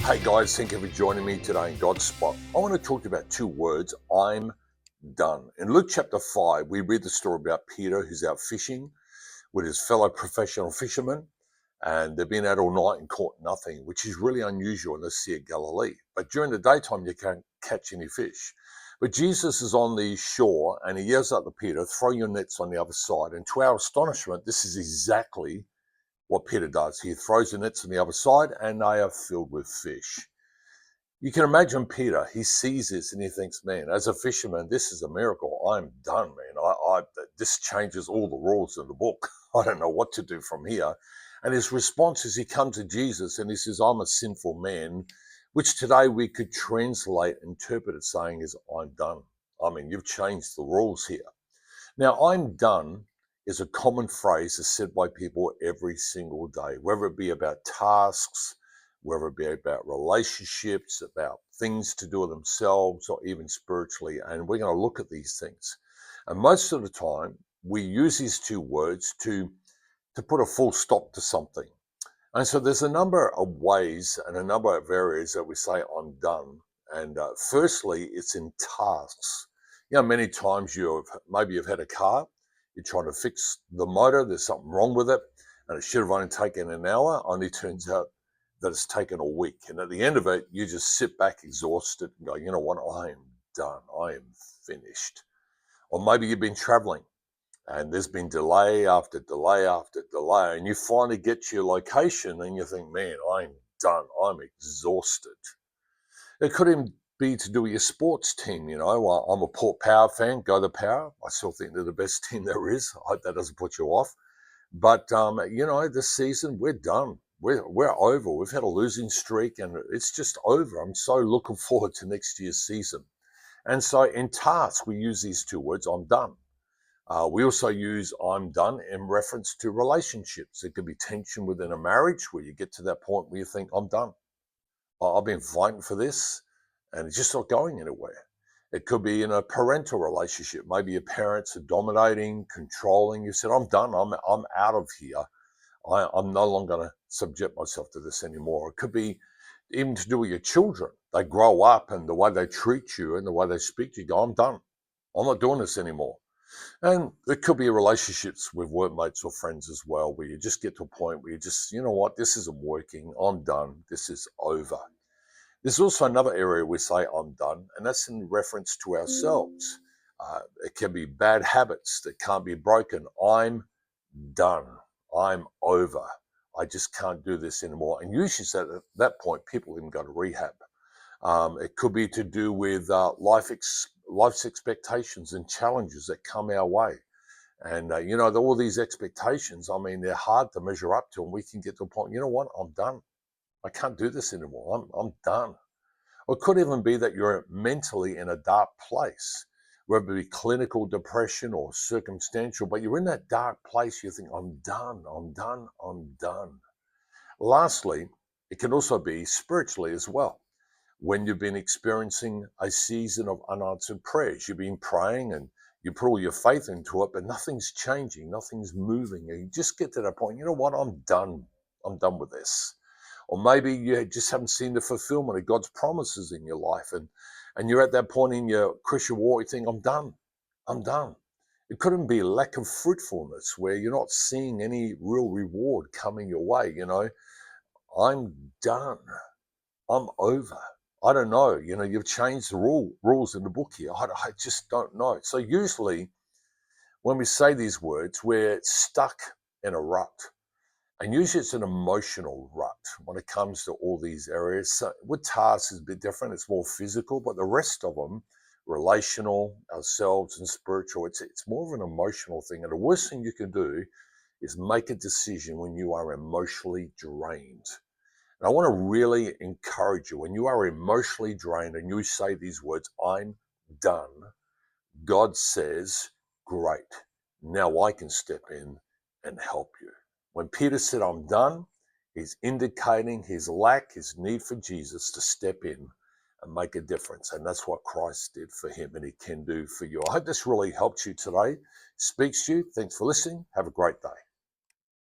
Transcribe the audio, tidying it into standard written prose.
Hey guys, thank you for joining me today in Godspot. I want to talk to you about two words, I'm done. In Luke chapter 5, we read the story about Peter who's out fishing with his fellow professional fishermen, and they've been out all night and caught nothing, which is really unusual in the Sea of Galilee. But during the daytime, you can't catch any fish. But Jesus is on the shore and he yells out to Peter, throw your nets on the other side. And to our astonishment, this is exactly what Peter does. He throws the nets on the other side and they are filled with fish. You can imagine Peter, he sees this and he thinks, man, as a fisherman, this is a miracle. I'm done, man. This changes all the rules in the book. I don't know what to do from here. And his response is he comes to Jesus and he says, I'm a sinful man, which today we could translate, interpret it saying is, I'm done. I mean, you've changed the rules here. Now, I'm done is a common phrase that's said by people every single day, whether it be about tasks, whether it be about relationships, about things to do with themselves, or even spiritually. And we're going to look at these things. And most of the time, we use these two words to put a full stop to something. And so there's a number of ways and a number of areas that we say, I'm done. And firstly, it's in tasks. You know, many times you've had a car, you're trying to fix the motor, there's something wrong with it, and it should have only taken an hour, only turns out that it's taken a week. And at the end of it, you just sit back exhausted and go, you know what, I am done, I am finished. Or maybe you've been traveling and there's been delay after delay after delay, and you finally get to your location and you think, man, I'm done, I'm exhausted. It could even be to do with your sports team, you know. I'm a Port Power fan, go the Power. I still think they're the best team there is. I hope that doesn't put you off. But, you know, this season, we're done. We're over. We've had a losing streak and it's just over. I'm so looking forward to next year's season. And so in tasks, we use these two words, I'm done. We also use I'm done in reference to relationships. It could be tension within a marriage where you get to that point where you think, I'm done. I've been fighting for this and it's just not going anywhere. It could be in a parental relationship. Maybe your parents are dominating, controlling. You said, I'm done. I'm out of here. I'm no longer going to subject myself to this anymore. It could be even to do with your children. They grow up and the way they treat you and the way they speak to you, go, I'm done. I'm not doing this anymore. And it could be relationships with workmates or friends as well, where you just get to a point where you just, you know what, this isn't working. I'm done. This is over. There's also another area we say I'm done, and that's in reference to ourselves. It can be bad habits that can't be broken. I'm done. I'm over. I just can't do this anymore. And usually at that point, people even go to rehab. It could be to do with life's expectations and challenges that come our way. And, you know, all these expectations, I mean, they're hard to measure up to, and we can get to a point, you know what, I'm done. I can't do this anymore. I'm done. Or it could even be that you're mentally in a dark place, whether it be clinical depression or circumstantial, but you're in that dark place. You think, I'm done, I'm done, I'm done. Lastly, it can also be spiritually as well. When you've been experiencing a season of unanswered prayers, you've been praying and you put all your faith into it, but nothing's changing, nothing's moving. And you just get to that point, you know what, I'm done. I'm done with this. Or maybe you just haven't seen the fulfillment of God's promises in your life. And you're at that point in your Christian walk, you think, I'm done. I'm done. It couldn't be a lack of fruitfulness where you're not seeing any real reward coming your way. You know, I'm done. I'm over. I don't know. You know, you've changed the rules in the book here. I just don't know. So usually when we say these words, we're stuck in a rut. And usually it's an emotional rut when it comes to all these areas. So with tasks is a bit different. It's more physical, but the rest of them, relational, ourselves and spiritual, it's more of an emotional thing. And the worst thing you can do is make a decision when you are emotionally drained. And I want to really encourage you, when you are emotionally drained and you say these words, I'm done, God says, great, now I can step in and help you. When Peter said, I'm done, he's indicating his lack, his need for Jesus to step in and make a difference. And that's what Christ did for him and he can do for you. I hope this really helped you today, speaks to you. Thanks for listening. Have a great day.